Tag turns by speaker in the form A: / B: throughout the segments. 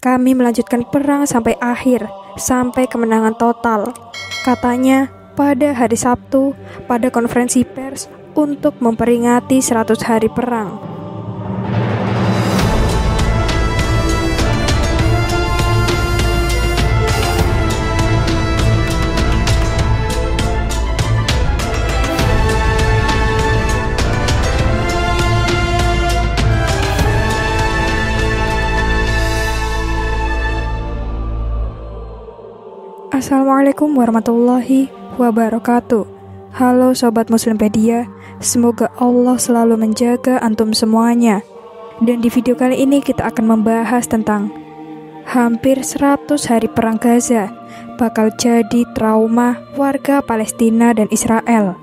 A: Kami melanjutkan perang sampai akhir, sampai kemenangan total. Katanya pada hari Sabtu pada konferensi pers untuk memperingati 100 hari perang. Assalamualaikum warahmatullahi wabarakatuh. Halo Sobat Muslimpedia, semoga Allah selalu menjaga antum semuanya. Dan di video kali ini kita akan membahas tentang hampir 100 hari perang Gaza bakal jadi trauma warga Palestina dan Israel.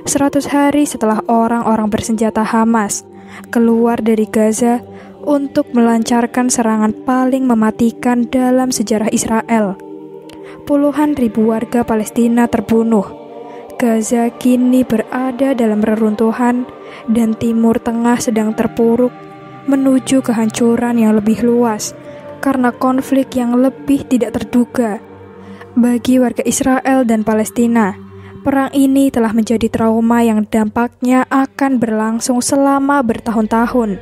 A: 100 hari setelah orang-orang bersenjata Hamas keluar dari Gaza untuk melancarkan serangan paling mematikan dalam sejarah Israel. Puluhan ribu warga Palestina terbunuh. Gaza kini berada dalam reruntuhan dan Timur Tengah sedang terpuruk menuju kehancuran yang lebih luas karena konflik yang lebih tidak terduga. Bagi warga Israel dan Palestina, perang ini telah menjadi trauma yang dampaknya akan berlangsung selama bertahun-tahun,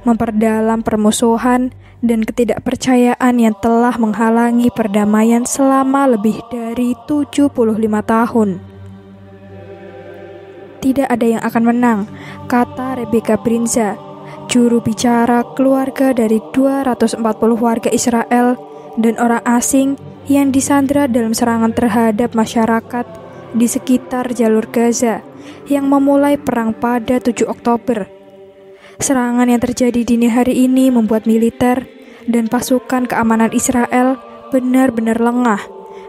A: memperdalam permusuhan dan ketidakpercayaan yang telah menghalangi perdamaian selama lebih dari 75 tahun. Tidak ada yang akan menang, kata Rebecca Brinza, juru bicara keluarga dari 240 warga Israel dan orang asing yang disandra dalam serangan terhadap masyarakat di sekitar jalur Gaza yang memulai perang pada 7 Oktober. Serangan yang terjadi dini hari ini membuat militer dan pasukan keamanan Israel benar-benar lengah,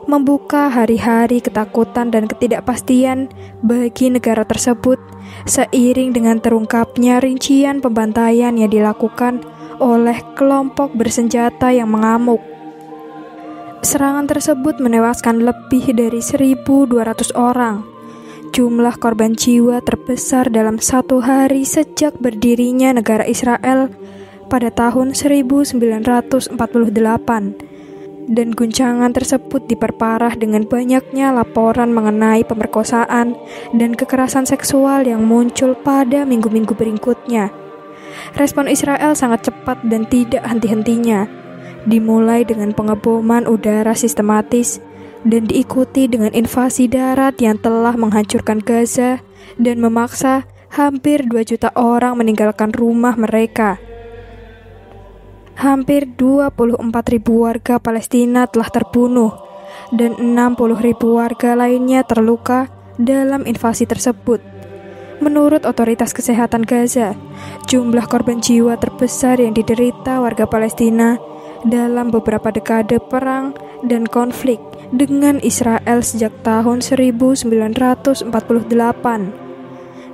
A: membuka hari-hari ketakutan dan ketidakpastian bagi negara tersebut seiring dengan terungkapnya rincian pembantaian yang dilakukan oleh kelompok bersenjata yang mengamuk. Serangan tersebut menewaskan lebih dari 1.200 orang. Jumlah korban jiwa terbesar dalam satu hari sejak berdirinya negara Israel pada tahun 1948, dan guncangan tersebut diperparah dengan banyaknya laporan mengenai pemerkosaan dan kekerasan seksual yang muncul pada minggu-minggu berikutnya. Respon Israel sangat cepat dan tidak henti-hentinya, dimulai dengan pengeboman udara sistematis dan diikuti dengan invasi darat yang telah menghancurkan Gaza dan memaksa hampir 2 juta orang meninggalkan rumah mereka. Hampir 24.000 warga Palestina telah terbunuh dan 60.000 warga lainnya terluka dalam invasi tersebut. Menurut otoritas kesehatan Gaza, jumlah korban jiwa terbesar yang diderita warga Palestina dalam beberapa dekade perang dan konflik dengan Israel sejak tahun 1948.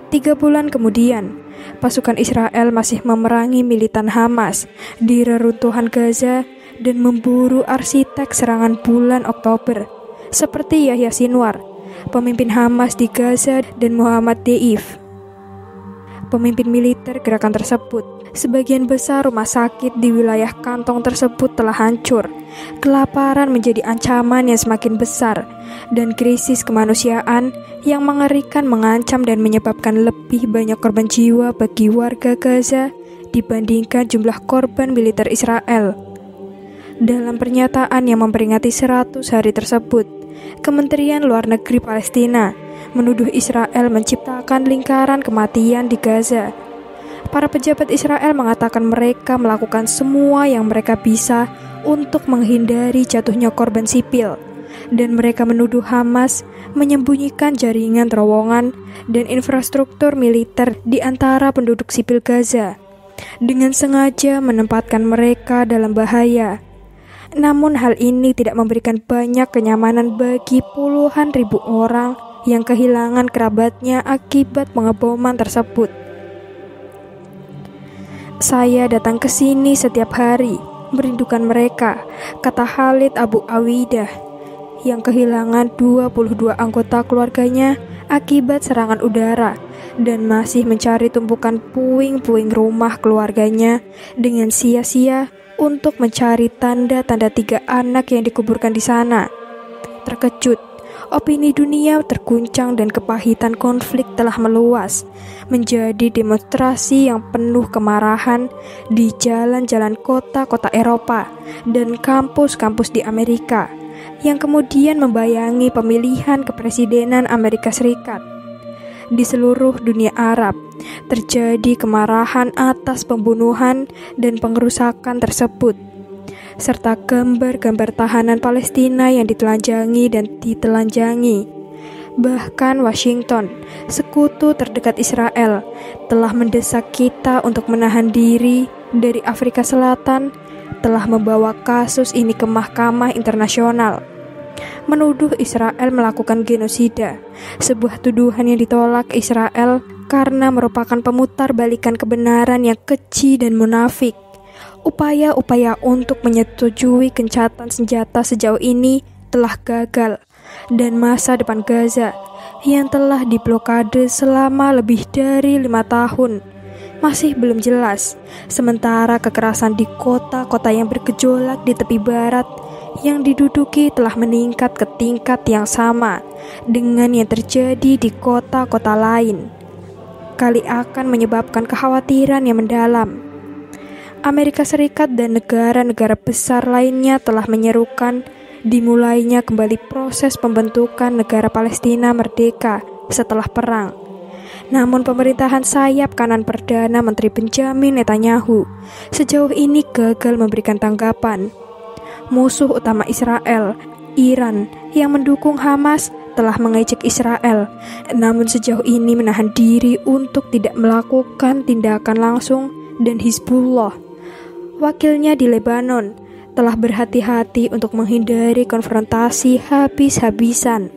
A: 3 bulan kemudian, pasukan Israel masih memerangi militan Hamas di reruntuhan Gaza dan memburu arsitek serangan bulan Oktober, seperti Yahya Sinwar, pemimpin Hamas di Gaza, dan Muhammad Deif, pemimpin militer gerakan tersebut. Sebagian besar rumah sakit di wilayah kantong tersebut telah hancur. Kelaparan menjadi ancaman yang semakin besar, dan krisis kemanusiaan yang mengerikan mengancam dan menyebabkan lebih banyak korban jiwa bagi warga Gaza dibandingkan jumlah korban militer Israel. Dalam pernyataan yang memperingati 100 hari tersebut, Kementerian Luar Negeri Palestina menuduh Israel menciptakan lingkaran kematian di Gaza. Para pejabat Israel mengatakan mereka melakukan semua yang mereka bisa untuk menghindari jatuhnya korban sipil, dan mereka menuduh Hamas menyembunyikan jaringan terowongan dan infrastruktur militer di antara penduduk sipil Gaza, dengan sengaja menempatkan mereka dalam bahaya. Namun hal ini tidak memberikan banyak kenyamanan bagi puluhan ribu orang yang kehilangan kerabatnya akibat pengeboman tersebut. Saya datang ke sini setiap hari, merindukan mereka, kata Khalid Abu Awidah, yang kehilangan 22 anggota keluarganya akibat serangan udara dan masih mencari tumpukan puing-puing rumah keluarganya dengan sia-sia untuk mencari tanda-tanda 3 anak yang dikuburkan di sana. Terkejut, opini dunia terguncang dan kepahitan konflik telah meluas, menjadi demonstrasi yang penuh kemarahan di jalan-jalan kota-kota Eropa dan kampus-kampus di Amerika, yang kemudian membayangi pemilihan kepresidenan Amerika Serikat. Di seluruh dunia Arab, terjadi kemarahan atas pembunuhan dan pengerusakan tersebut, serta gambar-gambar tahanan Palestina yang ditelanjangi dan ditelanjangi. Bahkan Washington, sekutu terdekat Israel, telah mendesak kita untuk menahan diri dari Afrika Selatan, telah membawa kasus ini ke Mahkamah Internasional, menuduh Israel melakukan genosida, sebuah tuduhan yang ditolak Israel karena merupakan pemutarbalikan kebenaran yang keji dan munafik. Upaya-upaya untuk menyetujui gencatan senjata sejauh ini telah gagal, dan masa depan Gaza yang telah diblokade selama lebih dari 5 tahun masih belum jelas. Sementara kekerasan di kota-kota yang bergejolak di tepi barat yang diduduki telah meningkat ke tingkat yang sama dengan yang terjadi di kota-kota lain, kali akan menyebabkan kekhawatiran yang mendalam. Amerika Serikat dan negara-negara besar lainnya telah menyerukan dimulainya kembali proses pembentukan negara Palestina merdeka setelah perang. Namun pemerintahan sayap kanan Perdana Menteri Benjamin Netanyahu sejauh ini gagal memberikan tanggapan. Musuh utama Israel, Iran, yang mendukung Hamas telah mengejek Israel, namun sejauh ini menahan diri untuk tidak melakukan tindakan langsung, dan Hizbullah, wakilnya di Lebanon, telah berhati-hati untuk menghindari konfrontasi habis-habisan.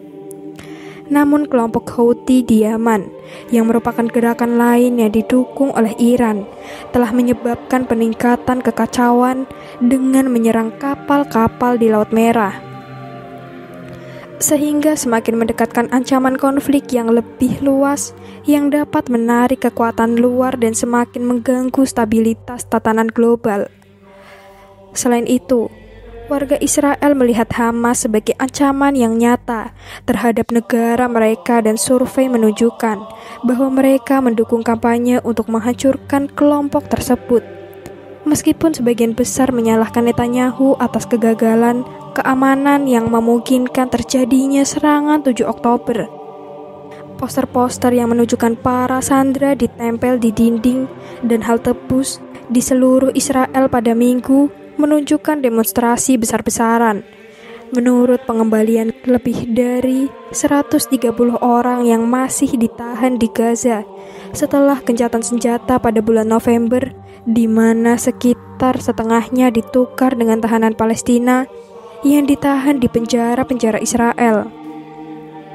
A: Namun kelompok Houthi di Yaman, yang merupakan gerakan lain yang didukung oleh Iran, telah menyebabkan peningkatan kekacauan dengan menyerang kapal-kapal di Laut Merah, sehingga semakin mendekatkan ancaman konflik yang lebih luas yang dapat menarik kekuatan luar dan semakin mengganggu stabilitas tatanan global. Selain itu, warga Israel melihat Hamas sebagai ancaman yang nyata terhadap negara mereka, dan survei menunjukkan bahwa mereka mendukung kampanye untuk menghancurkan kelompok tersebut. Meskipun sebagian besar menyalahkan Netanyahu atas kegagalan keamanan yang memungkinkan terjadinya serangan 7 Oktober. Poster-poster yang menunjukkan para sandera ditempel di dinding dan halte bus di seluruh Israel pada Minggu menunjukkan demonstrasi besar-besaran. Menurut pengembalian, lebih dari 130 orang yang masih ditahan di Gaza setelah gencatan senjata pada bulan November, di mana sekitar setengahnya ditukar dengan tahanan Palestina yang ditahan di penjara-penjara Israel.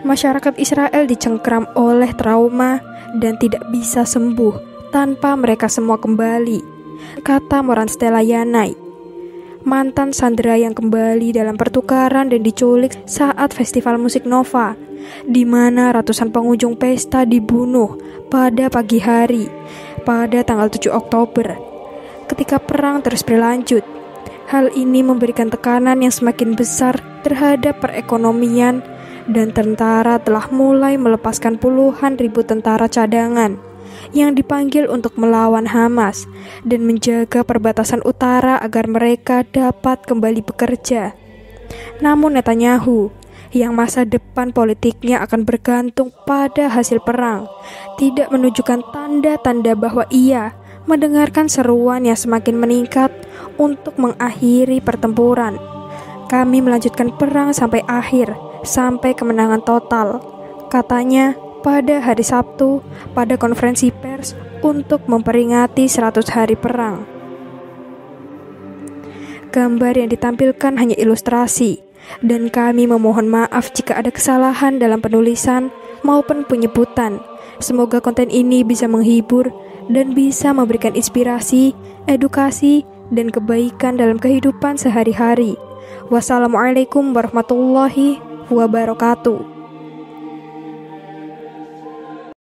A: Masyarakat Israel dicengkram oleh trauma dan tidak bisa sembuh tanpa mereka semua kembali, kata Moran Stelayanai, mantan sandera yang kembali dalam pertukaran dan diculik saat festival musik Nova, di mana ratusan pengunjung pesta dibunuh pada pagi hari pada tanggal 7 Oktober ketika perang terus berlanjut. Hal ini memberikan tekanan yang semakin besar terhadap perekonomian, dan tentara telah mulai melepaskan puluhan ribu tentara cadangan yang dipanggil untuk melawan Hamas dan menjaga perbatasan utara agar mereka dapat kembali bekerja. Namun Netanyahu, yang masa depan politiknya akan bergantung pada hasil perang, tidak menunjukkan tanda-tanda bahwa ia mendengarkan seruan yang semakin meningkat untuk mengakhiri pertempuran. Kami melanjutkan perang sampai akhir, sampai kemenangan total, katanya pada hari Sabtu pada konferensi pers untuk memperingati 100 hari perang. Gambar yang ditampilkan hanya ilustrasi, dan kami memohon maaf jika ada kesalahan dalam penulisan maupun penyebutan. Semoga konten ini bisa menghibur dan bisa memberikan inspirasi, edukasi, dan kebaikan dalam kehidupan sehari-hari. Wassalamualaikum warahmatullahi wabarakatuh.